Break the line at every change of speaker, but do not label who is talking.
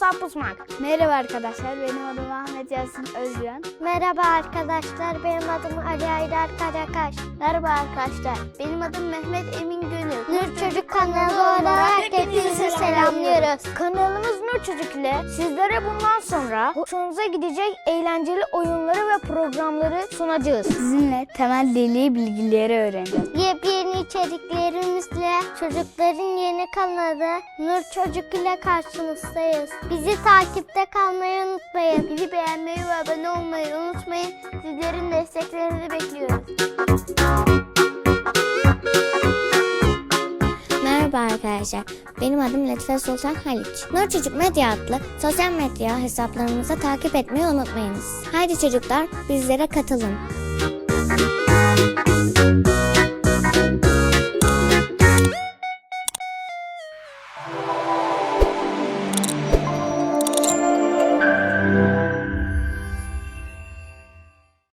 asla pusmak. Merhaba arkadaşlar, benim adım Ahmet Yasin Özcan.
Merhaba arkadaşlar, benim adım Ali Aydar Karakaş.
Merhaba arkadaşlar, benim adım Mehmet Emin Gönül.
Nur Çocuk kanalı olarak hepinizi selamlıyoruz.
Kanalımız Nur Çocuk ile sizlere bundan sonra hoşunuza gidecek eğlenceli oyunları ve programları sunacağız. Sizinle temel dili bilgileri öğreneceğiz.
Yepyeni içeriklerimizle çocukların yeni kanalı Nur Çocuk ile karşınızdayız. Bizi takipte kalmayı unutmayın.
Bizi beğenmeyi ve abone olmayı unutmayın. Sizlerin desteklerini bekliyoruz.
Merhaba arkadaşlar, benim adım Latife Sultan Haliç. Nur Çocuk Medya adlı sosyal medya hesaplarımızı takip etmeyi unutmayınız. Haydi çocuklar, bizlere katılın.